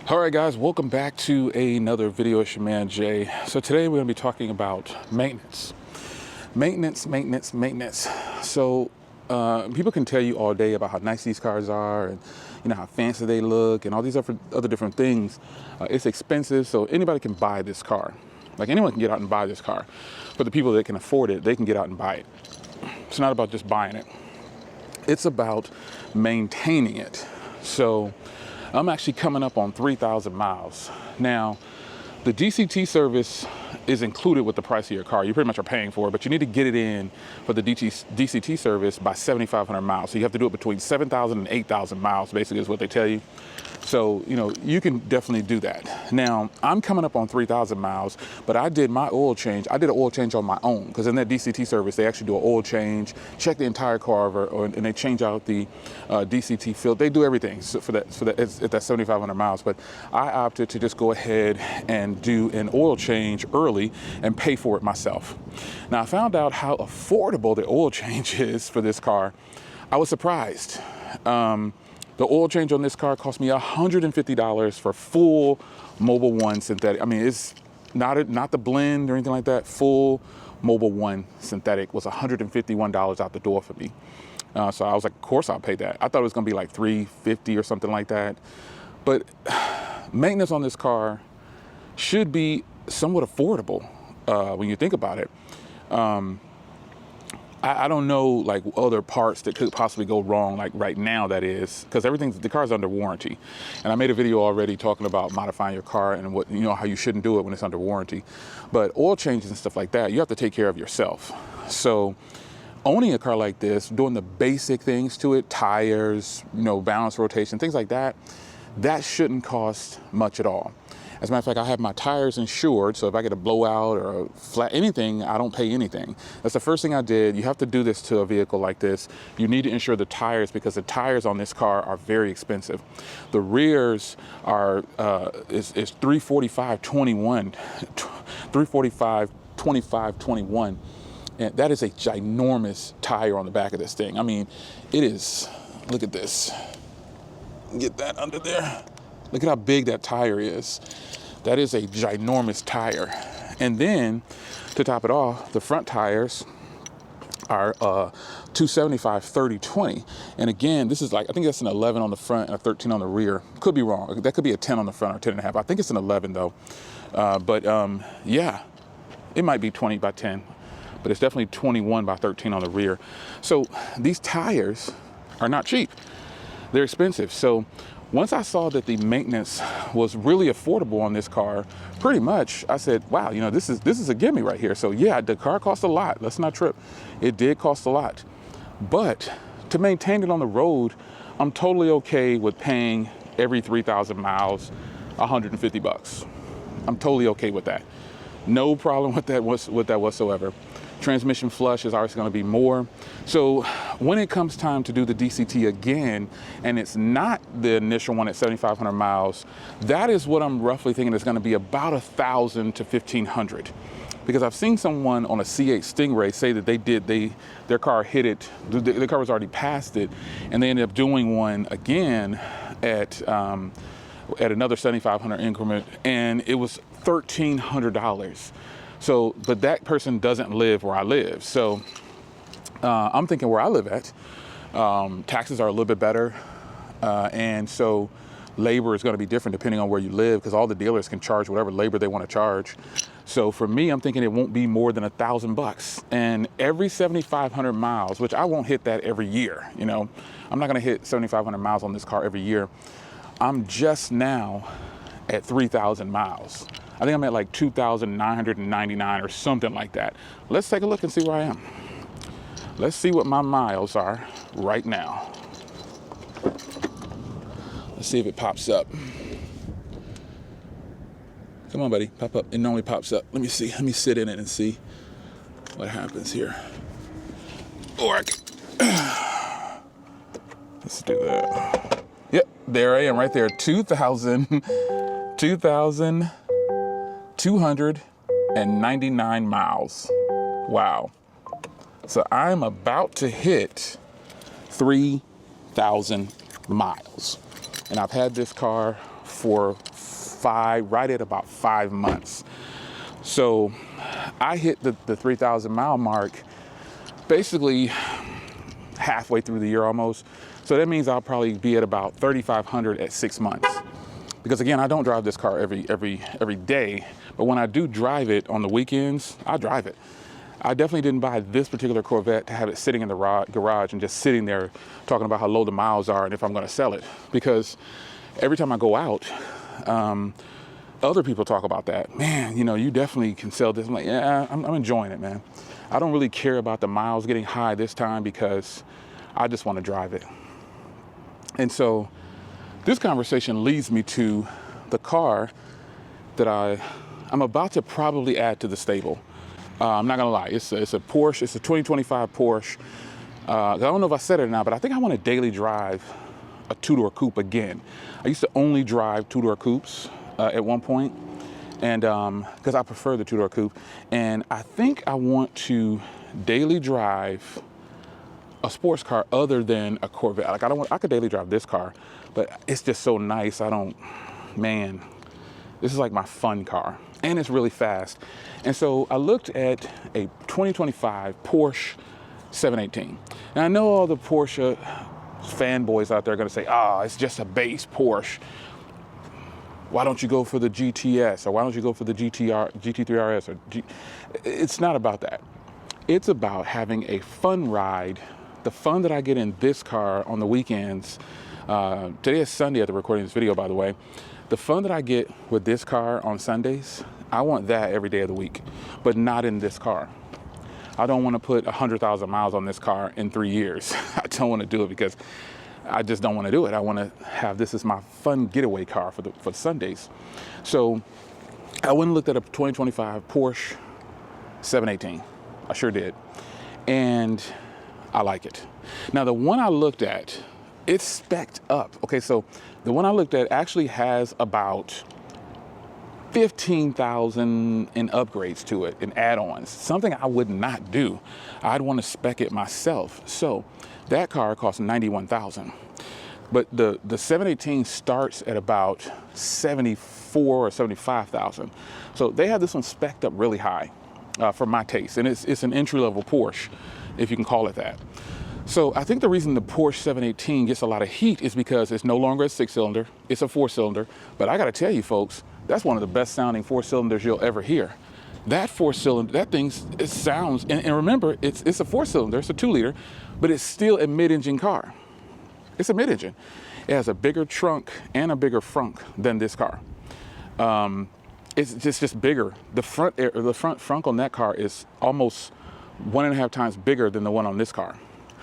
All right, guys, welcome back to another video. It's your man Jay. So today we're going to be talking about maintenance. So people can tell you all day about how nice these cars are and how fancy they look and all these other different things. It's expensive, so anybody can buy this car. Like, anyone can get out and buy this car. For the people that can afford it, they can get out and buy it. It's not about just buying it. It's about maintaining it. So I'm actually coming up on 3,000 miles. Now, the DCT service is included with the price of your car. You pretty much are paying for it, but you need to get it in for the DCT service by 7,500 miles. So you have to do it between 7,000 and 8,000 miles, basically is what they tell you. So, you can definitely do that. Now, I'm coming up on 3,000 miles, but I did my oil change. I did an oil change on my own, because in that DCT service, they actually do an oil change, check the entire car over, and they change out the DCT filter. They do everything for that at that 7,500 miles. But I opted to just go ahead and do an oil change early and pay for it myself. Now, I found out how affordable the oil change is for this car. I was surprised. The oil change on this car cost me $150 for full Mobil 1 synthetic. I mean, it's not the blend or anything like that. Full Mobil 1 synthetic was $151 out the door for me. So I was like, of course I'll pay that. I thought it was gonna be like $350 or something like that. But maintenance on this car should be somewhat affordable when you think about it. I don't know, like, other parts that could possibly go wrong, like right now, that is, because the car's under warranty. And I made a video already talking about modifying your car and what, how you shouldn't do it when it's under warranty. But oil changes and stuff like that, you have to take care of yourself. So owning a car like this, doing the basic things to it, tires, balance, rotation, things like that, that shouldn't cost much at all. As a matter of fact, I have my tires insured, so if I get a blowout or a flat, anything, I don't pay anything. That's the first thing I did. You have to do this to a vehicle like this. You need to insure the tires, because the tires on this car are very expensive. The rears are is 345/21, 345/25/21, and that is a ginormous tire on the back of this thing. I mean, it is. Look at this. Get that under there. Look at how big that tire is. That is a ginormous tire. And then, to top it off, the front tires are 275/30/20. And again, this is like, I think that's an 11 on the front and a 13 on the rear. Could be wrong. That could be a 10 on the front or 10.5. I think it's an 11 though. Yeah, it might be 20/10, but it's definitely 21/13 on the rear. So these tires are not cheap. They're expensive. So once I saw that the maintenance was really affordable on this car, pretty much I said, wow, this is a gimme right here. So yeah, the car cost a lot. Let's not trip. It did cost a lot. But to maintain it on the road, I'm totally okay with paying every 3,000 miles $150. I'm totally okay with that. No problem with that whatsoever. Transmission flush is always going to be more. So when it comes time to do the DCT again, and it's not the initial one at 7,500 miles, that is what I'm roughly thinking is going to be about 1,000 to 1,500. Because I've seen someone on a C8 Stingray say that their car hit it, the car was already past it, and they ended up doing one again at another 7,500 increment, and it was $1,300. So, but that person doesn't live where I live. So I'm thinking where I live at, taxes are a little bit better. And so labor is going to be different depending on where you live, because all the dealers can charge whatever labor they want to charge. So for me, I'm thinking it won't be more than $1,000. And every 7,500 miles, which I won't hit that every year. I'm not going to hit 7,500 miles on this car every year. I'm just now at 3,000 miles. I think I'm at like 2,999 or something like that. Let's take a look and see where I am. Let's see what my miles are right now. Let's see if it pops up. Come on, buddy, pop up. It normally pops up. Let me see. Let me sit in it and see what happens here. Or let's do that. Yep, there I am right there. 2,299 miles. Wow. So I'm about to hit 3,000 miles. And I've had this car for right at about 5 months. So I hit the 3,000 mile mark basically halfway through the year almost. So that means I'll probably be at about 3,500 at 6 months. Because again, I don't drive this car every day, but when I do drive it on the weekends, I drive it. I definitely didn't buy this particular Corvette to have it sitting in the garage and just sitting there talking about how low the miles are and if I'm going to sell it. Because every time I go out, other people talk about that. Man, you know, you definitely can sell this. I'm like, yeah, I'm enjoying it, man. I don't really care about the miles getting high this time because I just want to drive it. And so this conversation leads me to the car that I'm about to probably add to the stable. I'm not gonna lie, it's a Porsche, it's a 2025 Porsche. I don't know if I said it or not, but I think I want to daily drive a two-door coupe again. I used to only drive two-door coupes at one point, and because I prefer the two-door coupe, and I think I want to daily drive a sports car other than a Corvette. Like I could daily drive this car, but it's just so nice. Man, this is like my fun car, and it's really fast. And so I looked at a 2025 Porsche 718. Now I know all the Porsche fanboys out there are gonna say, it's just a base Porsche. Why don't you go for the GTS, or why don't you go for the GT3 RS? It's not about that. It's about having a fun ride. The fun that I get in this car on the weekends. Today is Sunday at the recording of this video, by the way. The fun that I get with this car on Sundays, I want that every day of the week, but not in this car. I don't want to put 100,000 miles on this car in 3 years. I don't want to do it because I just don't want to do it. I want to have this as my fun getaway car for Sundays. So I went and looked at a 2025 Porsche 718. I sure did. And I like it. Now the one I looked at, it's spec'd up. Okay, so the one I looked at actually has about 15,000 in upgrades to it, in add-ons, something I would not do. I'd want to spec it myself. So that car costs 91,000. But the 718 starts at about 74 or 75,000. So they have this one spec'd up really high for my taste. And it's an entry-level Porsche, if you can call it that. So I think the reason the Porsche 718 gets a lot of heat is because it's no longer a 6-cylinder, it's a 4-cylinder. But I gotta tell you folks, that's one of the best sounding 4-cylinders you'll ever hear. That 4-cylinder, that thing, it sounds, and remember, it's a 4-cylinder, it's a 2-liter, but it's still a mid-engine car. It's a mid-engine. It has a bigger trunk and a bigger frunk than this car. It's just bigger. The front frunk on that car is almost 1.5 times bigger than the one on this car.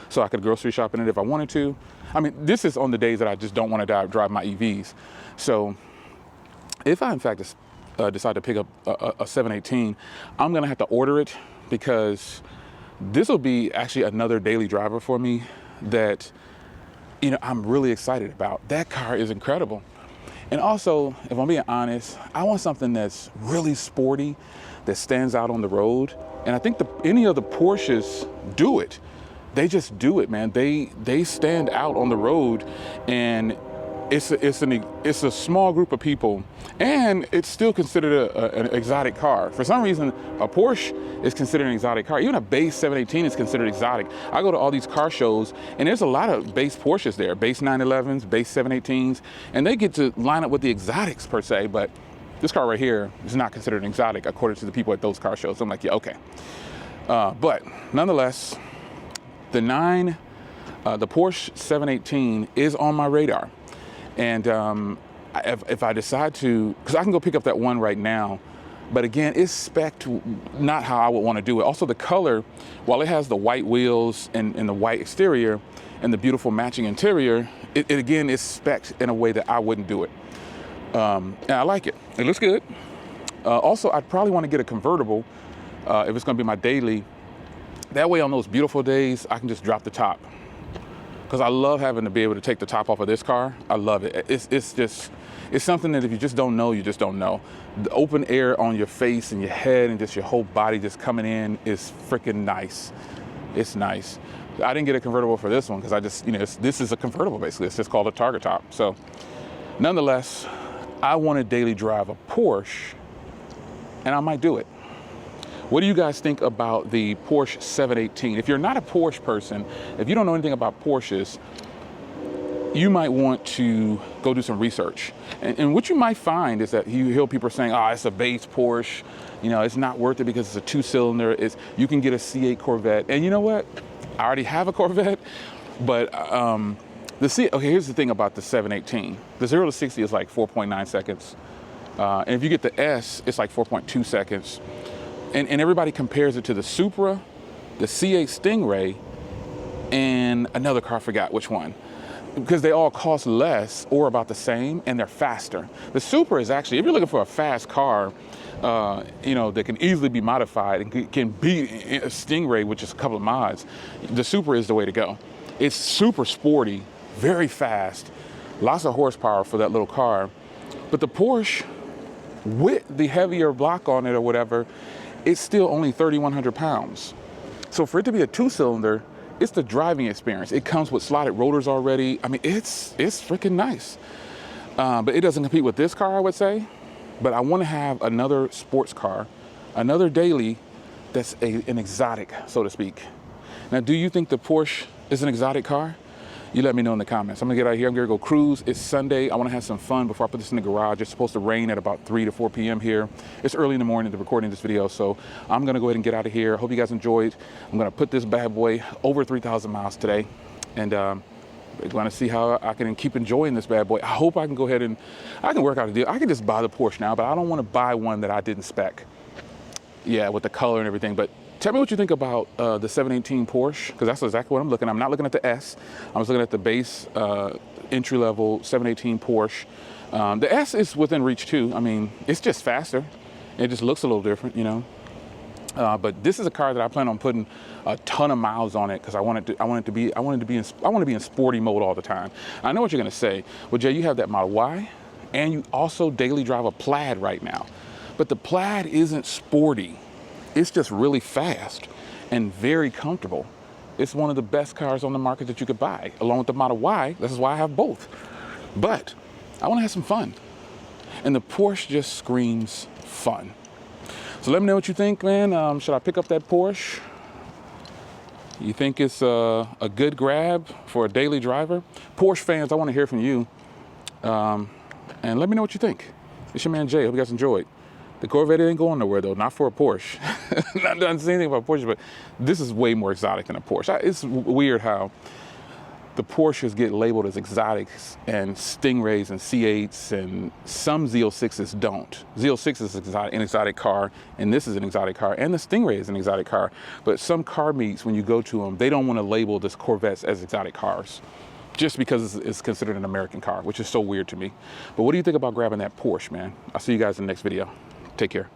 So I could grocery shop in it if I wanted to. I mean, this is on the days that I just don't want to drive my EVs. So if I in fact decide to pick up a 718, I'm gonna have to order it because this will be actually another daily driver for me that, you know, I'm really excited about. That car is incredible. And also, if I'm being honest, I want something that's really sporty, that stands out on the road. And I think any of the Porsches do it. They just do it, man. They stand out on the road, and it's a small group of people, and it's still considered an exotic car. For some reason, a Porsche is considered an exotic car. Even a base 718 is considered exotic. I go to all these car shows, and there's a lot of base Porsches there, base 911s, base 718s, and they get to line up with the exotics per se, but this car right here is not considered an exotic according to the people at those car shows. So I'm like, yeah, okay. But nonetheless, the Porsche 718 is on my radar. And if I decide to, because I can go pick up that one right now, but again, it's spec'd not how I would want to do it. Also the color, while it has the white wheels and the white exterior and the beautiful matching interior, it again is spec'd in a way that I wouldn't do it. And I like it. It looks good. Also, I'd probably want to get a convertible if it's going to be my daily. That way on those beautiful days, I can just drop the top. Because I love having to be able to take the top off of this car. I love it. It's something that if you just don't know, you just don't know. The open air on your face and your head and just your whole body just coming in is freaking nice. It's nice. I didn't get a convertible for this one because I just, this is a convertible basically. It's just called a Target top. So nonetheless, I want to daily drive a Porsche, and I might do it. What do you guys think about the Porsche 718? If you're not a Porsche person, if you don't know anything about Porsches, you might want to go do some research. And what you might find is that you hear people saying, oh, it's a base Porsche, you know, it's not worth it because it's a 2-cylinder, you can get a C8 Corvette. And you know what? I already have a Corvette, but okay, here's the thing about the 718. The 0 to 60 is like 4.9 seconds. And if you get the S, it's like 4.2 seconds. And everybody compares it to the Supra, the C8 Stingray, and another car, I forgot which one. Because they all cost less or about the same, and they're faster. The Supra is actually, if you're looking for a fast car, you know, that can easily be modified and can beat a Stingray, which is a couple of mods, the Supra is the way to go. It's super sporty, very fast, lots of horsepower for that little car. But the Porsche, with the heavier block on it or whatever, it's still only 3,100 pounds. So for it to be a 2-cylinder, it's the driving experience. It comes with slotted rotors already. I mean, it's freaking nice. But it doesn't compete with this car, I would say. But I want to have another sports car, another daily that's an exotic, so to speak. Now, do you think the Porsche is an exotic car? You let me know in the comments. I'm gonna get out of here, I'm gonna go cruise. It's Sunday, I wanna have some fun before I put this in the garage. It's supposed to rain at about 3 to 4 p.m. here. It's early in the morning to recording this video, so I'm gonna go ahead and get out of here. Hope you guys enjoyed. I'm gonna put this bad boy over 3,000 miles today. And we're gonna see how I can keep enjoying this bad boy. I hope I can go ahead and, I can work out a deal. I can just buy the Porsche now, but I don't wanna buy one that I didn't spec. Yeah, with the color and everything, but tell me what you think about the 718 Porsche, because that's exactly what I'm looking at. I'm not looking at the S. I was looking at the base entry-level 718 Porsche. The S is within reach too. I mean, it's just faster. It just looks a little different, you know. But this is a car that I plan on putting a ton of miles on it because I want to be in sporty mode all the time. I know what you're gonna say. Well, Jay, you have that Model Y, and you also daily drive a Plaid right now. But the Plaid isn't sporty. It's just really fast and very comfortable. It's one of the best cars on the market that you could buy, along with the Model Y. This is why I have both. But I want to have some fun. And the Porsche just screams fun. So let me know what you think, man. Should I pick up that Porsche? You think it's a good grab for a daily driver? Porsche fans, I want to hear from you. And let me know what you think. It's your man Jay. Hope you guys enjoyed. The Corvette ain't going nowhere though, not for a Porsche. Not done saying anything about Porsche, but this is way more exotic than a Porsche. It's weird how the Porsches get labeled as exotics and Stingrays and C8s, and some Z06s don't. Z06 is an exotic car, and this is an exotic car, and the Stingray is an exotic car. But some car meets, when you go to them, they don't want to label this Corvettes as exotic cars, just because it's considered an American car, which is so weird to me. But what do you think about grabbing that Porsche, man? I'll see you guys in the next video. Take care.